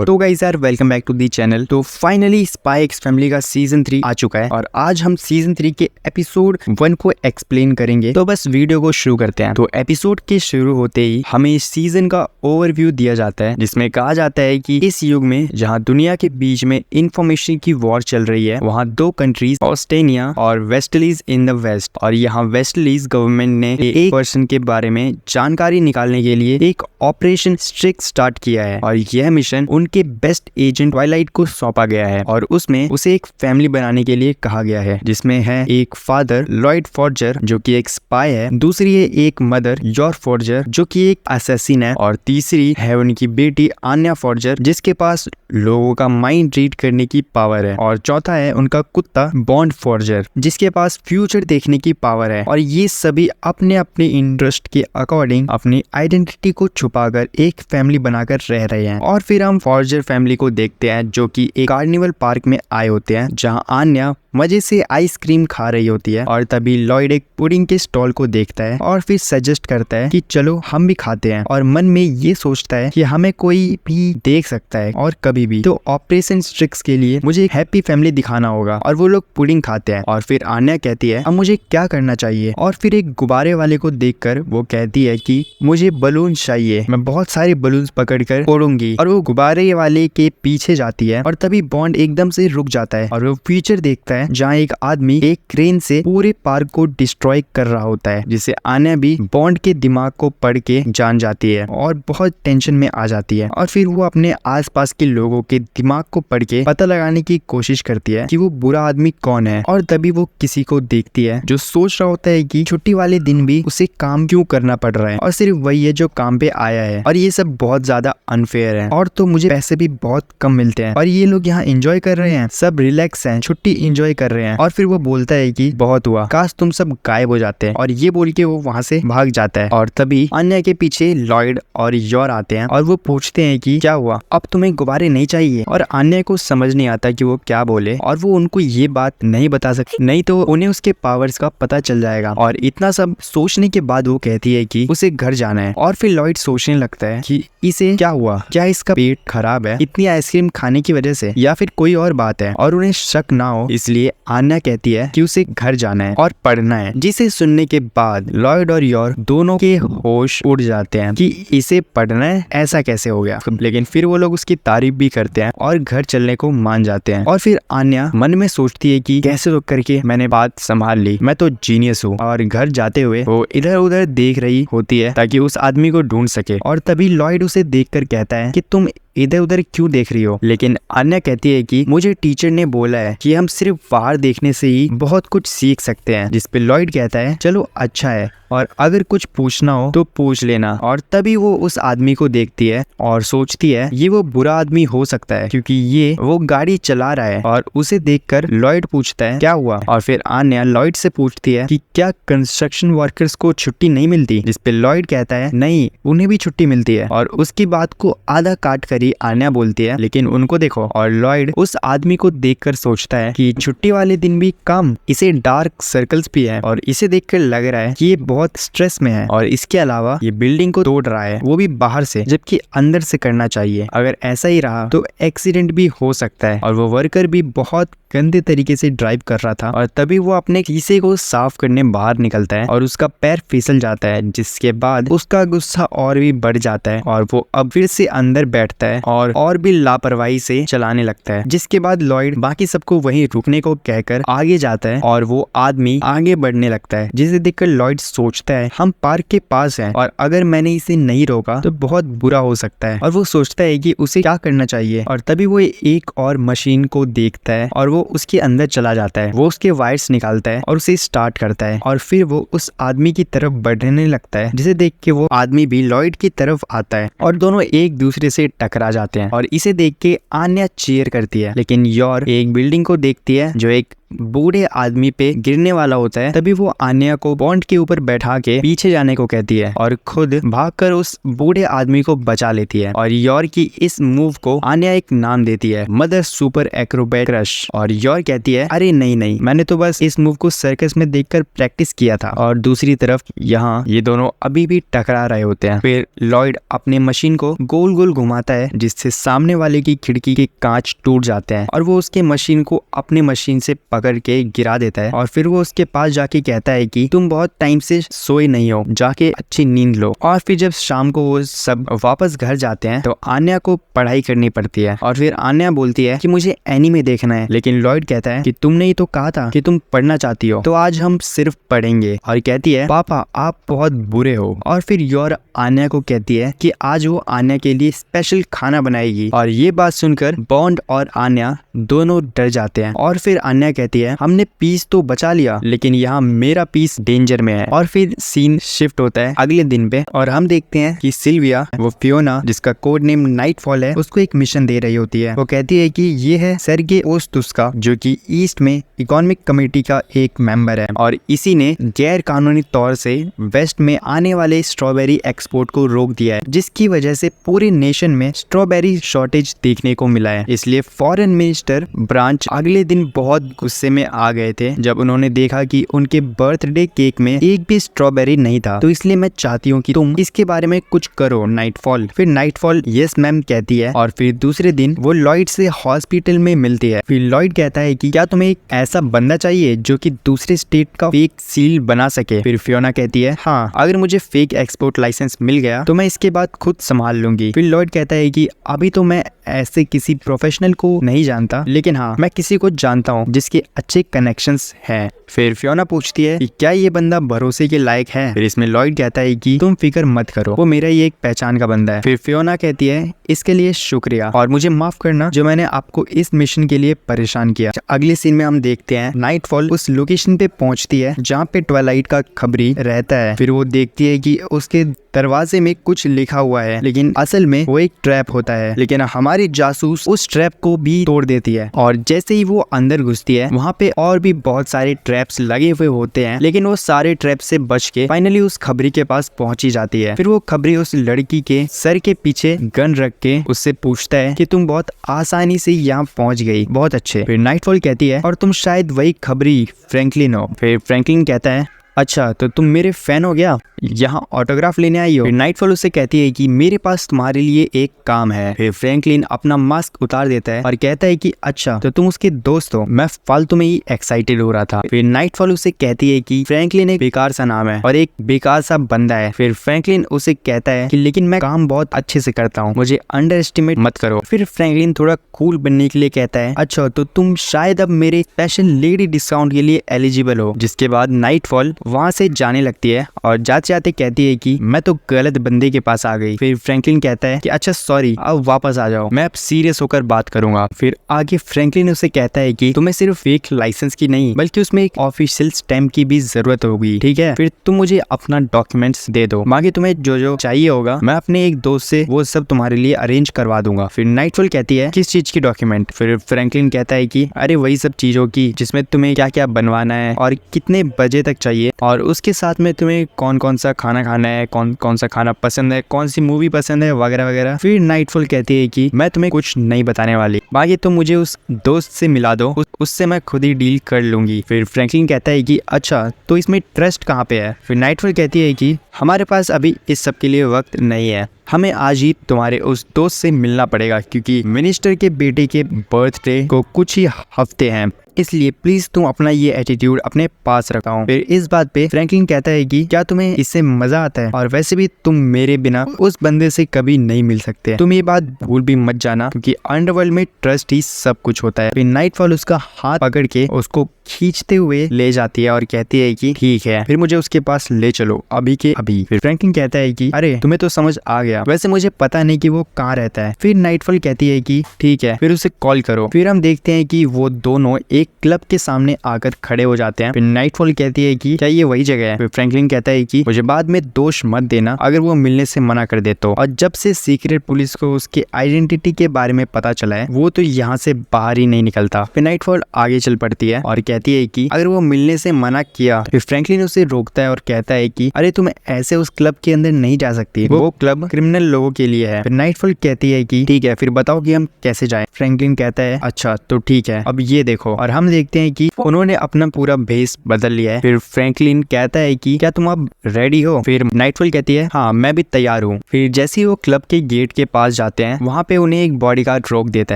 तो गाइस यार welcome back to the channel. तो फाइनली स्पाई एक्स फैमिली का सीजन 3 आ चुका है और आज हम सीजन 3 के एपिसोड 1 को एक्सप्लेन करेंगे। तो बस वीडियो को शुरू करते हैं। तो एपिसोड के शुरू होते ही हमें इस सीजन का ओवरव्यू दिया जाता है, जिसमें कहा जाता है कि इस युग में जहां दुनिया के बीच में इंफॉर्मेशन की वॉर चल रही है, वहां दो कंट्रीज ऑस्ट्रेलिया और वेस्टलीज इन द वेस्ट, और यहाँ वेस्टलीज गवर्नमेंट ने एक पर्सन के बारे में जानकारी निकालने के लिए एक ऑपरेशन स्ट्रिक स्टार्ट किया है और यह मिशन उनके बेस्ट एजेंट ट्वाइलाइट को सौंपा गया है और उसमें उसे एक फैमिली बनाने के लिए कहा गया है, जिसमें है एक फादर लॉयड फॉर्जर जो कि एक स्पाई है, दूसरी है एक मदर योर फॉर्जर जो कि एक असैसिन है, और तीसरी है उनकी बेटी आन्या फॉर्जर जिसके पास लोगों का माइंड रीड करने की पावर है, और चौथा है उनका कुत्ता बॉन्ड फॉर्जर जिसके पास फ्यूचर देखने की पावर है। और ये सभी अपने अपने इंटरेस्ट के अकॉर्डिंग अपनी आइडेंटिटी को छुपाकर एक फैमिली बनाकर रह रहे हैं। और फिर हम फॉर्जर फैमिली को देखते हैं जो कि एक कार्निवल पार्क में आए होते हैं, जहां आन्या मजे से आइसक्रीम खा रही होती है, और तभी लॉयड एक पुडिंग के स्टॉल को देखता है और फिर सजेस्ट करता है कि चलो हम भी खाते हैं, और मन में ये सोचता है कि हमें कोई भी देख सकता है और कभी भी, तो ऑपरेशन स्ट्रिक्स के लिए मुझे एक हैप्पी फैमिली दिखाना होगा। और वो लोग पुडिंग खाते हैं और फिर आन्या कहती है अब मुझे क्या करना चाहिए, और फिर एक गुब्बारे वाले को देखकर वो कहती है कि मुझे बलून चाहिए, मैं बहुत सारे बलून पकड़कर फोड़ूंगी, और वो गुब्बारे वाले के पीछे जाती है। और तभी बॉन्ड एकदम से रुक जाता है और वो फ्यूचर देखता है जहाँ एक आदमी एक क्रेन से पूरे पार्क को डिस्ट्रॉय कर रहा होता है, जिसे आन्या भी बॉन्ड के दिमाग को पढ़ के जान जाती है और बहुत टेंशन में आ जाती है। और फिर वो अपने आसपास के लोगों के दिमाग को पढ़ के पता लगाने की कोशिश करती है कि वो बुरा आदमी कौन है। और तभी वो किसी को देखती है जो सोच रहा होता है कि छुट्टी वाले दिन भी उसे काम क्यों करना पड़ रहा है, और सिर्फ वही है जो काम पे आया है, और ये सब बहुत ज्यादा अनफेयर है, और तो मुझे पैसे भी बहुत कम मिलते हैं, और ये लोग यहाँ एंजॉय कर रहे हैं, सब रिलैक्स हैं, छुट्टी एंजॉय कर रहे हैं। और फिर वो बोलता है कि बहुत हुआ, काश तुम सब गायब हो जाते हैं, और ये बोल के वो वहाँ से भाग जाता है। और तभी अन्य के पीछे लॉयड और योर आते हैं और वो पूछते हैं कि क्या हुआ, अब तुम्हें गुब्बारे नहीं चाहिए। और अन्य को समझ नहीं आता कि वो क्या बोले, और वो उनको ये बात नहीं बता सकती, नहीं तो उन्हें उसके पावर्स का पता चल जाएगा। और इतना सब सोचने के बाद वो कहती है कि उसे घर जाना है। और फिर लॉयड सोचने लगता है कि इसे क्या हुआ, क्या इसका पेट खराब है इतनी आइसक्रीम खाने की वजह से, या फिर कोई और बात है, और उन्हें शक ना हो इसलिए आन्या कहती है कि उसे घर जाना है और पढ़ना है। जिसे सुनने के बाद लॉयड और योर दोनों के होश उड़ जाते हैं कि इसे पढ़ना है, ऐसा कैसे हो गया। लेकिन फिर वो लोग उसकी तारीफ भी करते हैं और घर चलने को मान जाते हैं। और फिर आन्या मन में सोचती है कि कैसे तो करके मैंने बात संभाल ली, मैं तो जीनियस हूँ। और घर जाते हुए वो इधर उधर देख रही होती है ताकि उस आदमी को ढूंढ सके। और तभी लॉयड उसे देखकर कहता है कि तुम इधर उधर क्यों देख रही हो। लेकिन आन्या कहती है कि मुझे टीचर ने बोला है कि हम सिर्फ बाहर देखने से ही बहुत कुछ सीख सकते हैं। जिस पे लॉयड कहता है चलो अच्छा है, और अगर कुछ पूछना हो तो पूछ लेना। और तभी वो उस आदमी को देखती है और सोचती है ये वो बुरा आदमी हो सकता है क्योंकि ये वो गाड़ी चला रहा है। और उसे देखकर लॉयड पूछता है क्या हुआ, और फिर आन्या लॉयड से पूछती है कि क्या कंस्ट्रक्शन वर्कर्स को छुट्टी नहीं मिलती। जिस पे लॉयड कहता है नहीं, उन्हें भी छुट्टी मिलती है। और उसकी बात को आधा काट कर आन्या बोलती है लेकिन उनको देखो। और लॉयड उस आदमी को देखकर सोचता है कि छुट्टी वाले दिन भी कम, इसे डार्क सर्कल्स भी है, और इसे देखकर लग रहा है कि ये बहुत स्ट्रेस में है, और इसके अलावा ये बिल्डिंग को तोड़ रहा है, वो भी बाहर से, जबकि अंदर से करना चाहिए। अगर ऐसा ही रहा तो एक्सीडेंट भी हो सकता है। और वो वर्कर भी बहुत गंदे तरीके से ड्राइव कर रहा था। और तभी वो अपने शीशे को साफ करने बाहर निकलता है और उसका पैर फिसल जाता है, जिसके बाद उसका गुस्सा और भी बढ़ जाता है और वो अब फिर से अंदर बैठता है और भी लापरवाही से चलाने लगता है। जिसके बाद लॉयड बाकी सबको वहीं रुकने को कहकर आगे जाता है और वो आदमी आगे बढ़ने लगता है, जिसे देखकर लॉयड सोचता है हम पार्क के पास हैं और अगर मैंने इसे नहीं रोका तो बहुत बुरा हो सकता है। और वो सोचता है कि उसे क्या करना चाहिए। और तभी वो एक और मशीन को देखता है और वो उसके अंदर चला जाता है। वो उसके वायर्स निकालता है और उसे स्टार्ट करता है, और फिर वो उस आदमी की तरफ बढ़ने लगता है, जिसे देख के वो आदमी भी लॉयड की तरफ आता है और दोनों एक दूसरे से टकरा जाते हैं। और इसे देख के आन्या चीयर करती है, लेकिन योर एक बिल्डिंग को देखती है जो एक बूढ़े आदमी पे गिरने वाला होता है तभी वो आन्या को बॉन्ड के ऊपर बैठा के पीछे जाने को कहती है और खुद भागकर उस बूढ़े आदमी को बचा लेती है। और योर की इस मूव को आन्या एक नाम देती है, मदर सुपर एक्रोबैट क्रश। और योर कहती है अरे नहीं, मैंने तो बस इस मूव को सर्कस में देखकर प्रैक्टिस किया था। और दूसरी तरफ यहाँ ये दोनों अभी भी टकरा रहे होते हैं। फिर लॉयड अपने मशीन को गोल गोल घुमाता है जिससे सामने वाले की खिड़की के कांच टूट जाते हैं और वो उसके मशीन को अपने मशीन से पकड़ के गिरा देता है। और फिर वो उसके पास जाके कहता है कि तुम बहुत टाइम से सोए नहीं हो, जाके अच्छी नींद लो। और फिर जब शाम को वो सब वापस घर जाते हैं तो आन्या को पढ़ाई करनी पड़ती है। और फिर आन्या बोलती है कि मुझे एनीमे देखना है, लेकिन लॉयड कहता है कि तुमने ही तो कहा था कि तुम पढ़ना चाहती हो, तो आज हम सिर्फ पढ़ेंगे। और कहती है पापा आप बहुत बुरे हो। और फिर योर आन्या को कहती है कि आज वो आन्या के लिए स्पेशल खाना बनाएगी। और ये बात सुनकर बॉन्ड और आन्या दोनों डर जाते हैं। और फिर आन्या कहती है हमने पीस तो बचा लिया, लेकिन यहाँ मेरा पीस डेंजर में है। और फिर सीन शिफ्ट होता है अगले दिन पे और हम देखते हैं कि सिल्विया वो फियोना जिसका कोड नेम नाइटफॉल है उसको एक मिशन दे रही होती है। वो कहती है कि ये है सर्गे ओस्तुस्का जो कि ईस्ट में इकोनॉमिक कमेटी का एक मेंबर है और इसी ने गैर कानूनी तौर से वेस्ट में आने वाले स्ट्रॉबेरी एक्सपोर्ट को रोक दिया है, जिसकी वजह से पूरे नेशन में स्ट्रॉबेरी शॉर्टेज देखने को मिला है। इसलिए फॉरेन मिनिस्टर ब्रांच अगले दिन बहुत गुस्से में आ गए थे जब उन्होंने देखा कि उनके बर्थडे केक में एक भी स्ट्रॉबेरी नहीं था। तो इसलिए मैं चाहती हूँ कि तुम इसके बारे में कुछ करो नाइटफॉल। फिर नाइटफॉल यस मैम कहती है और फिर दूसरे दिन वो लॉयड से हॉस्पिटल में मिलती है। फिर लॉयड कहता है कि क्या तुम्हें एक ऐसा बंदा चाहिए जो कि दूसरे स्टेट का फेक सील बना सके। फिर फियोना कहती है हाँ, अगर मुझे फेक एक्सपोर्ट लाइसेंस मिल गया तो मैं इसके बाद खुद संभाल लूंगी। फिर लॉयड कहता है कि अभी तो मैं ऐसे किसी प्रोफेशनल को नहीं जानता, लेकिन हाँ मैं किसी को जानता हूँ जिसके अच्छे कनेक्शंस हैं। फिर फियोना पूछती है कि क्या ये बंदा भरोसे के लायक है। फिर इसमें लॉयड कहता है कि तुम फिक्र मत करो, वो मेरा ही एक पहचान का बंदा है। फिर फियोना कहती है इसके लिए शुक्रिया और मुझे माफ करना जो मैंने आपको इस मिशन के लिए परेशान किया। अगले सीन में हम देखते हैं नाइटफॉल उस लोकेशन पे पहुंचती है जहाँ पे ट्वाइलाइट का खबरी रहता है। फिर वो देखती है कि उसके दरवाजे में कुछ लिखा हुआ है, लेकिन असल में वो एक ट्रैप होता है। लेकिन हमारी जासूस उस ट्रैप को भी तोड़ देती है और जैसे ही वो अंदर घुसती है वहाँ पे और भी बहुत सारे ट्रैप्स लगे हुए होते हैं, लेकिन वो सारे ट्रैप से बच के फाइनली उस खबरी के पास पहुंची जाती है। फिर वो खबरी उस लड़की के सर के पीछे गन रख के उससे पूछता है कि तुम बहुत आसानी से यहाँ पहुंच गई, बहुत अच्छे। फिर नाइटफॉल कहती है और तुम शायद वही खबरी फ्रैंकलिन हो। फिर फ्रैंकलिन कहता है अच्छा तो तुम मेरे फैन हो गया, यहाँ ऑटोग्राफ लेने आई हो। नाइटफॉल उससे कहती है कि मेरे पास तुम्हारे लिए एक काम है। फिर फ्रैंकलिन अपना मास्क उतार देता है और कहता है कि अच्छा तो तुम उसके दोस्त हो, मैं फालतू में ही एक्साइटेड हो रहा था। फिर नाइटफॉल उसे कहती है कि फ्रैंकलिन एक बेकार सा नाम है और एक बेकार सा बंदा है। फिर फ्रैंकलिन उसे कहता है कि लेकिन मैं काम बहुत अच्छे से करता हूँ, मुझे अंडर एस्टिमेट मत करो। फिर फ्रैंकलिन थोड़ा कूल बनने के लिए कहता है अच्छा तो तुम शायद अब मेरे स्पेशल लेडी डिस्काउंट के लिए एलिजिबल हो। जिसके बाद नाइटफॉल वहाँ से जाने लगती है और जाते जाते कहती है कि मैं तो गलत बंदे के पास आ गई। फिर फ्रैंकलिन कहता है कि अच्छा सॉरी, अब वापस आ जाओ, मैं अब सीरियस होकर बात करूंगा। फिर आगे फ्रैंकलिन उसे कहता है कि तुम्हें सिर्फ फेक लाइसेंस की नहीं बल्कि उसमें एक ऑफिशियल स्टैम्प की भी जरूरत होगी, ठीक है। फिर तुम मुझे अपना डॉक्यूमेंट्स दे दो, बाकी तुम्हें जो जो चाहिए होगा मैं अपने एक दोस्त से वो सब तुम्हारे लिए अरेंज करवा दूंगा। फिर नाइटफॉल कहती है किस चीज की डॉक्यूमेंट। फिर फ्रैंकलिन कहता है कि अरे वही सब चीजों की जिसमें तुम्हें क्या क्या बनवाना है और कितने बजे तक चाहिए और उसके साथ में तुम्हें कौन कौन सा खाना खाना है, कौन कौन सा खाना पसंद है, कौन सी मूवी पसंद है वगैरह वगैरह। फिर नाइटफॉल कहती है कि मैं तुम्हें कुछ नहीं बताने वाली, बाकी तुम मुझे उस दोस्त से मिला दो, उससे मैं खुद ही डील कर लूंगी। फिर फ्रैंकलिन कहता है कि अच्छा तो इसमें ट्रस्ट कहाँ पे है। फिर नाइटफॉल कहती है कि हमारे पास अभी इस सब के लिए वक्त नहीं है, हमें आज ही तुम्हारे उस दोस्त से मिलना पड़ेगा क्योंकि मिनिस्टर के बेटे के बर्थडे को कुछ ही हफ्ते हैं, इसलिए प्लीज तुम अपना ये एटीट्यूड अपने पास रखो। फिर इस बात पे फ्रैंकलिन कहता है कि क्या तुम्हें इससे मजा आता है और वैसे भी तुम मेरे बिना उस बंदे से कभी नहीं मिल सकते, तुम ये बात भूल भी मत जाना क्योंकि अंडरवर्ल्ड में ट्रस्ट ही सब कुछ होता है। फिर नाइटफॉल उसका हाथ पकड़ के उसको खींचते हुए ले जाती है और कहती है कि ठीक है फिर मुझे उसके पास ले चलो अभी के अभी। फिर फ्रैंकलिन कहता है कि अरे तुम्हें तो समझ आ गया, वैसे मुझे पता नहीं कि वो कहाँ रहता है। फिर नाइटफॉल कहती है कि ठीक है फिर उसे कॉल करो। फिर हम देखते हैं कि वो दोनों एक क्लब के सामने आकर खड़े हो जाते हैं। फिर नाइटफॉल कहती है कि क्या ये वही जगह है। फिर फ्रैंकलिन कहता है कि मुझे बाद में दोष मत देना अगर वो मिलने से मना कर दे तो। और जब से सीक्रेट पुलिस को उसके आइडेंटिटी के बारे में पता चला है वो तो यहाँ से बाहर ही नहीं निकलता। फिर नाइटफॉल आगे चल पड़ती है और कहती है कि अगर वो मिलने से मना किया। फिर फ्रैंकलिन उसे रोकता है और कहता है कि अरे तुम ऐसे उस क्लब के अंदर नहीं जा सकती, वो क्लब क्रिमिनल लोगों के लिए है। फिर नाइटफॉल कहती है कि ठीक है, फिर बताओ कि हम कैसे जाएं। फ्रैंकलिन कहता है अच्छा तो ठीक है, अब ये देखो। और हम देखते हैं कि उन्होंने अपना पूरा भेस बदल लिया है। फिर फ्रैंकलिन कहता है कि क्या तुम अब रेडी हो? फिर नाइटफॉल कहती है हाँ मैं भी तैयार हूँ। फिर जैसे ही वो क्लब के गेट के पास जाते हैं, वहाँ पे उन्हें एक बॉडीगार्ड रोक देता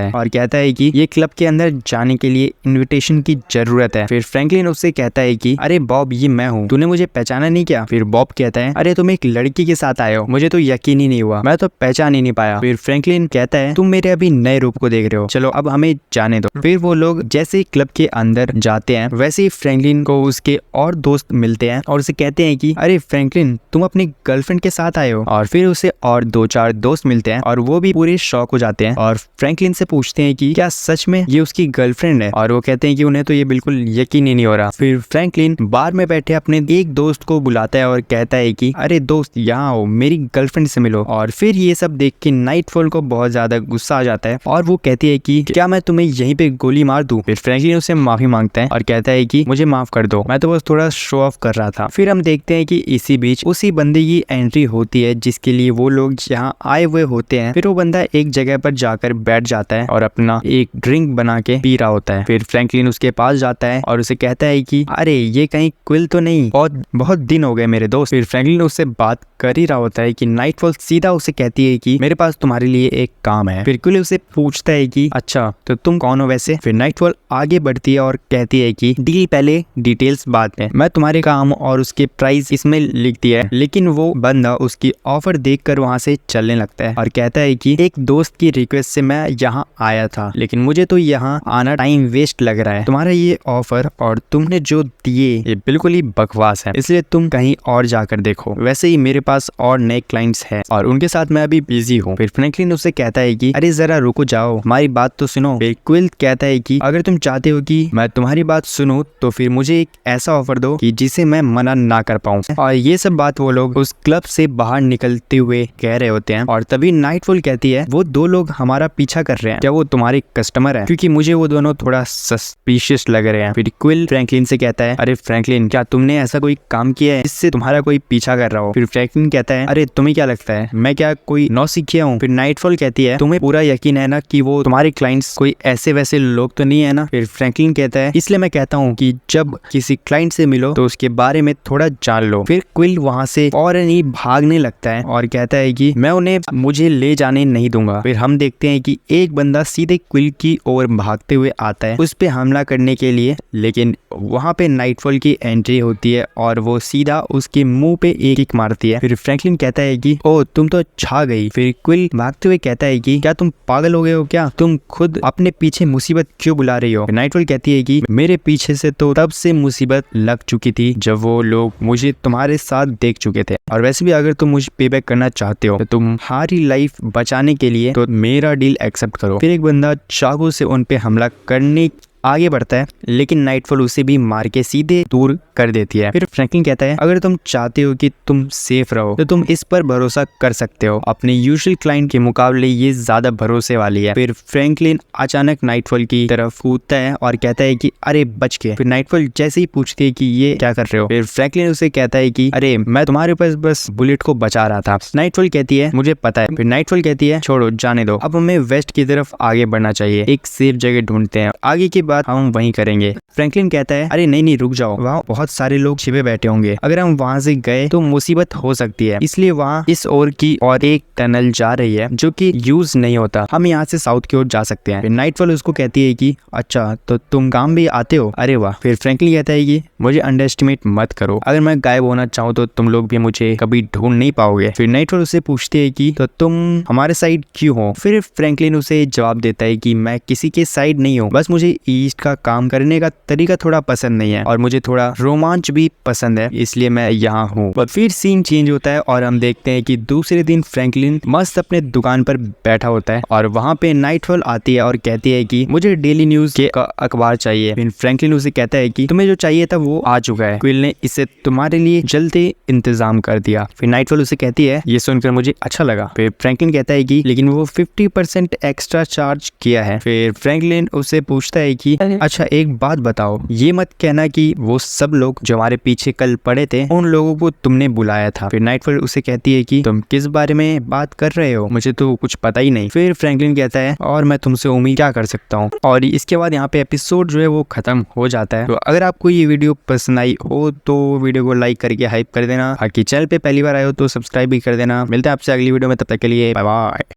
है और कहता है कि ये क्लब के अंदर जाने के लिए इन्विटेशन की जरूरत है। फिर फ्रैंकलिन उससे कहता है कि अरे बॉब, ये मैं हूँ, तूने मुझे पहचाना नहीं क्या? फिर बॉब कहता है अरे तुम एक लड़की के साथ आए हो, मुझे तो यकीन ही नहीं हुआ, मैं तो पहचान ही नहीं पाया। फिर फ्रैंकलिन कहता है तुम मेरे अभी नए रूप को देख रहे हो, चलो अब हमें जाने दो। फिर वो लोग जैसे क्लब के अंदर जाते हैं, वैसे ही फ्रैंकलिन को उसके और दोस्त मिलते हैं और उसे कहते हैं कि अरे फ्रैंकलिन, तुम अपनी गर्लफ्रेंड के साथ आए हो। और फिर उसे और 2-4 दोस्त मिलते हैं और वो भी पूरे शॉक हो जाते हैं और फ्रैंकलिन से पूछते हैं कि क्या सच में ये उसकी गर्लफ्रेंड है? और वो कहते हैं कि उन्हें तो ये बिल्कुल यकीन ही नहीं हो रहा। फिर फ्रैंकलिन बार में बैठे अपने एक दोस्त को बुलाता है और कहता है कि अरे दोस्त यहाँ आओ, मेरी गर्लफ्रेंड से मिलो। और फिर ये सब देख के नाइटफॉल को बहुत ज्यादा गुस्सा आ जाता है और वो कहती है कि क्या मैं तुम्हें यहीं पे गोली मार दूं? फिर फ्रैंकलिन उससे माफी मांगता है और कहता है कि मुझे माफ कर दो, मैं तो बस थोड़ा शो ऑफ कर रहा था। फिर हम देखते हैं कि इसी बीच उसी बंदे की एंट्री होती है जिसके लिए वो लोग यहाँ आए हुए होते हैं। फिर वो बंदा एक जगह पर जाकर बैठ जाता है और अपना एक ड्रिंक बना के पी रहा होता है। फिर फ्रैंकलिन उसके पास जाता है और उसे कहता है कि अरे ये कहीं क्विल तो नहीं, बहुत दिन हो गए मेरे दोस्त। फिर फ्रैंकलिन उससे बात कर ही रहा होता है कि नाइटफॉल सीधा उसे कहती है कि मेरे पास तुम्हारे लिए एक काम है। फिर क्विल उसे पूछता है कि अच्छा तो तुम कौन हो वैसे? फिर नाइटफॉल आगे बढ़ती है और कहती है कि डील पहले डिटेल्स बाद में, मैं तुम्हारे काम और उसके प्राइस इसमें लिखती है। लेकिन वो बंदा उसकी ऑफर देखकर वहां से चलने लगता है और कहता है कि एक दोस्त की रिक्वेस्ट से मैं यहाँ आया था, लेकिन मुझे तो यहाँ आना टाइम वेस्ट लग रहा है। तुम्हारा ये ऑफर और तुमने जो दिए ये बिल्कुल ही बकवास है, इसलिए तुम कहीं और जाकर देखो। वैसे ही मेरे पास और नए क्लाइंट्स हैं और उनके साथ मैं अभी बिजी हूँ। फिर फ्रैंकलिन उससे कहता है कि अरे जरा रुको जाओ, हमारी बात तो सुनो। फिर क्विल कहता है कि अगर तुम चाहते हो कि मैं तुम्हारी बात सुनूं तो फिर मुझे एक ऐसा ऑफर दो कि जिसे मैं मना ना कर पाऊं। और ये सब बात वो लोग उस क्लब से बाहर निकलते हुए कह रहे होते हैं और तभी नाइटफॉल कहती है वो 2 लोग हमारा पीछा कर रहे हैं, क्या वो तुम्हारे कस्टमर है? क्योंकि मुझे वो दोनों थोड़ा सस्पिशियस लग रहे हैं। फिर क्विल फ्रैंकलिन से कहता है अरे फ्रैंकलिन, क्या तुमने ऐसा कोई काम किया है जिससे तुम्हारा कोई पीछा कर रहा हो? फिर फ्रैंकलिन कहता है अरे तुम्हें क्या लगता है मैं क्या कोई नौसिखिया हूँ? फिर नाइटफॉल कहती है तुम्हें पूरा यकीन है ना कि वो तुम्हारे क्लाइंट्स कोई ऐसे वैसे लोग तो नहीं है ना? फिर फ्रैंकलिन कहता है इसलिए मैं कहता हूँ कि जब किसी क्लाइंट से मिलो तो उसके बारे में थोड़ा जान लो। फिर क्विल वहाँ से फौरन ही भागने लगता है और कहता है कि मैं उन्हें मुझे ले जाने नहीं दूंगा। फिर हम देखते हैं कि एक बंदा सीधे क्विल की ओर भागते हुए आता है उस पे हमला करने के लिए, लेकिन वहाँ पे नाइटफॉल की एंट्री होती है और वो सीधा उसके मुंह पे एक किक मारती है। फिर फ्रैंकलिन कहता है कि ओ तुम तो छा गई। फिर क्विल भागते हुए कहता है कि क्या तुम पागल हो गए हो क्या? तुम खुद अपने पीछे मुसीबत क्यों बुला रही हो? नाइटफॉल कहती है कि मेरे पीछे से तो तब से मुसीबत लग चुकी थी जब वो लोग मुझे तुम्हारे साथ देख चुके थे, और वैसे भी अगर तुम मुझे पेबैक करना चाहते हो तो तुम्हारी लाइफ बचाने के लिए तो मेरा डील एक्सेप्ट करो। फिर एक बंदा चाकू से उन पे हमला करने आगे बढ़ता है, लेकिन नाइटफॉल उसे भी मार के सीधे दूर कर देती है। फिर फ्रैंकलिन कहता है अगर तुम चाहते हो कि तुम सेफ रहो तो तुम इस पर भरोसा कर सकते हो, अपने यूजुअल क्लाइंट के मुकाबले ये ज्यादा भरोसे वाली है। फिर फ्रैंकलिन अचानक नाइटफॉल की तरफ कूदता है और कहता है कि अरे बच के। फिर नाइटफॉल जैसे ही पूछती है कि ये क्या कर रहे हो, फिर फ्रैंकलिन उसे कहता है कि अरे मैं तुम्हारे पास बस बुलेट को बचा रहा था। नाइटफॉल कहती है मुझे पता है। फिर नाइटफॉल कहती है छोड़ो जाने दो, अब हमें वेस्ट की तरफ आगे बढ़ना चाहिए, एक सेफ जगह ढूंढते हैं, आगे की बात हम वहीं करेंगे। फ्रैंकलिन कहता है अरे नहीं रुक जाओ, वहाँ बहुत सारे लोग छिपे बैठे होंगे, अगर हम वहाँ से गए तो मुसीबत हो सकती है, इसलिए वहाँ इस ओर की और एक टनल जा रही है जो कि यूज नहीं होता, हम यहाँ से साउथ की ओर जा सकते हैं। फिर नाइटफॉल उसको कहती है कि अच्छा तो तुम काम भी आते हो, अरे वाह। फिर फ्रैंकलिन कहता है कि मुझे अंडर एस्टिमेट मत करो, अगर मैं गायब होना चाहूँ तो तुम लोग भी मुझे कभी ढूंढ नहीं पाओगे। फिर नाइटफॉल उससे पूछती है कि तो तुम हमारे साइड क्यों हो? फिर फ्रैंकलिन उसे जवाब देता है कि मैं किसी के साइड नहीं हूँ, बस मुझे ईस्ट का काम करने का तरीका थोड़ा पसंद नहीं है और मुझे थोड़ा रोमांच भी पसंद है, इसलिए मैं यहाँ हूँ। और फिर सीन चेंज होता है और हम देखते हैं कि दूसरे दिन फ्रैंकलिन मस्त अपने दुकान पर बैठा होता है और वहाँ पे नाइटफॉल आती है और कहती है कि मुझे डेली न्यूज के अखबार चाहिए। फिर फ्रैंकलिन उसे कहता है कि तुम्हें जो चाहिए था वो आ चुका है, क्विल ने इसे तुम्हारे लिए जल्दी इंतजाम कर दिया। फिर नाइटफॉल उसे कहती है ये सुनकर मुझे अच्छा लगा। फिर फ्रैंकलिन कहता है कि लेकिन वो 50% एक्स्ट्रा चार्ज किया है। फिर फ्रैंकलिन उससे पूछता है कि कि अच्छा एक बात बताओ, ये मत कहना कि वो सब लोग जो हमारे पीछे कल पड़े थे उन लोगों को तुमने बुलाया था। फिर नाइटफॉल उसे कहती है कि तुम किस बारे में बात कर रहे हो, मुझे तो कुछ पता ही नहीं। फिर फ्रैंकलिन कहता है और मैं तुमसे उम्मीद क्या कर सकता हूँ। और इसके बाद यहाँ पे एपिसोड जो है वो खत्म हो जाता है। तो अगर आपको ये वीडियो पसंद आई हो तो वीडियो को लाइक करके हाइप कर देना। बाकी चैनल पे पहली बार आए हो तो सब्सक्राइब भी कर देना। मिलते हैं आपसे अगली वीडियो में, तब तक के लिए बाय बाय।